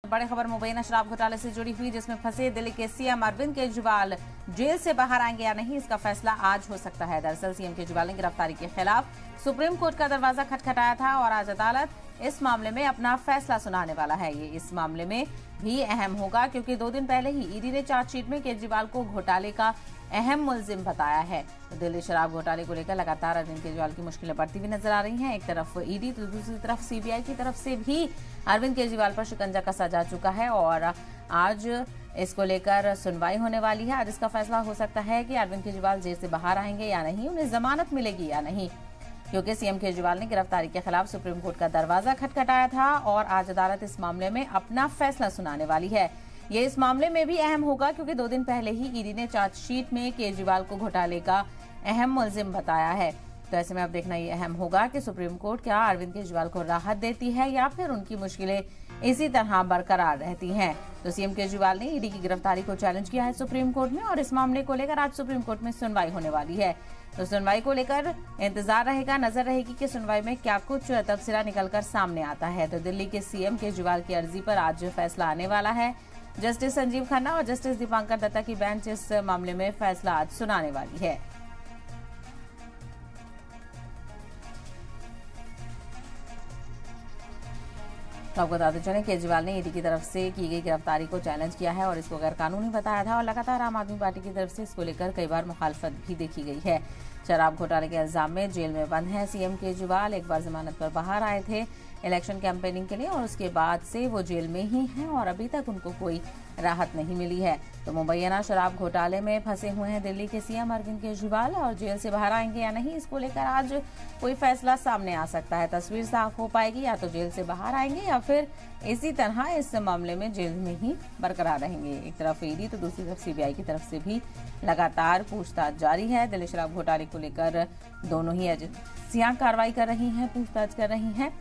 बड़ी खबर मुबैना शराब घोटाले से जुड़ी हुई, जिसमें फंसे दिल्ली के सीएम अरविंद केजरीवाल जेल से बाहर आएंगे या नहीं, इसका फैसला आज हो सकता है। दरअसल सीएम केजरीवाल ने गिरफ्तारी के खिलाफ सुप्रीम कोर्ट का दरवाजा खटखटाया था और आज अदालत इस मामले में अपना फैसला सुनाने वाला है। ये इस मामले में भी अहम होगा क्योंकि 2 दिन पहले ही ईडी ने चार्जशीट में केजरीवाल को घोटाले का अहम मुलजिम बताया है। तो दिल्ली शराब घोटाले को लेकर लगातार अरविंद केजरीवाल की मुश्किलें बढ़ती हुई नजर आ रही हैं। एक तरफ ईडी तो दूसरी तरफ सीबीआई की तरफ से भी अरविंद केजरीवाल पर शिकंजा कसा जा चुका है और आज इसको लेकर सुनवाई होने वाली है। आज इसका फैसला हो सकता है कि अरविंद केजरीवाल जेल से बाहर आएंगे या नहीं, उन्हें जमानत मिलेगी या नहीं, क्योंकि सीएम केजरीवाल ने गिरफ्तारी के खिलाफ सुप्रीम कोर्ट का दरवाजा खटखटाया था और आज अदालत इस मामले में अपना फैसला सुनाने वाली है। ये इस मामले में भी अहम होगा क्योंकि 2 दिन पहले ही ईडी ने चार्जशीट में केजरीवाल को घोटाले का अहम मुलजिम बताया है। तो ऐसे में अब देखना ये अहम होगा कि सुप्रीम कोर्ट क्या अरविंद केजरीवाल को राहत देती है या फिर उनकी मुश्किलें इसी तरह बरकरार रहती हैं। तो सीएम केजरीवाल ने ईडी की गिरफ्तारी को चैलेंज किया है सुप्रीम कोर्ट में और इस मामले को लेकर आज सुप्रीम कोर्ट में सुनवाई होने वाली है। तो सुनवाई को लेकर इंतजार रहेगा, नजर रहेगी कि सुनवाई में क्या कुछ तबसरा निकलकर सामने आता है। तो दिल्ली के सीएम केजरीवाल की अर्जी पर आज फैसला आने वाला है। जस्टिस संजीव खन्ना और जस्टिस दीपांकर दत्ता की बेंच इस मामले में फैसला आज सुनाने वाली है। तो आपको बताते चलें, केजरीवाल ने ईडी की तरफ से की गई गिरफ्तारी को चैलेंज किया है और इसको गैर कानूनी बताया था और लगातार आम आदमी पार्टी की तरफ से इसको लेकर कई बार मुखालफत भी देखी गई है। शराब घोटाले के इल्जाम में जेल में बंद है सीएम केजरीवाल। एक बार जमानत पर बाहर आए थे इलेक्शन कैंपेनिंग के लिए और उसके बाद से वो जेल में ही हैं और अभी तक उनको कोई राहत नहीं मिली है। तो मुबैना शराब घोटाले में फंसे हुए हैं दिल्ली के सीएम अरविंद केजरीवाल और जेल से बाहर आएंगे या नहीं, इसको लेकर आज कोई फैसला सामने आ सकता है। तस्वीर साफ हो पाएगी, या तो जेल से बाहर आएंगे या फिर इसी तरह इस मामले में जेल में ही बरकरार रहेंगे। एक तरफ ईडी तो दूसरी तरफ सीबीआई की तरफ से भी लगातार पूछताछ जारी है। दिल्ली शराब घोटाले को लेकर दोनों ही एजेंसियां कार्रवाई कर रही हैं, पूछताछ कर रही हैं,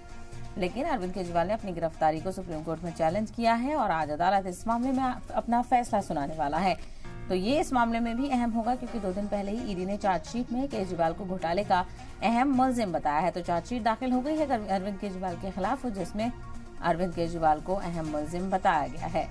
लेकिन अरविंद केजरीवाल ने अपनी गिरफ्तारी को सुप्रीम कोर्ट में चैलेंज किया है और आज अदालत इस मामले में अपना फैसला सुनाने वाला है। तो ये इस मामले में भी अहम होगा क्योंकि 2 दिन पहले ही ईडी ने चार्जशीट में केजरीवाल को घोटाले का अहम मुलजिम बताया है। तो चार्जशीट दाखिल हो गई है अरविंद केजरीवाल के खिलाफ, जिसमें अरविंद केजरीवाल को अहम मुलजिम बताया गया है।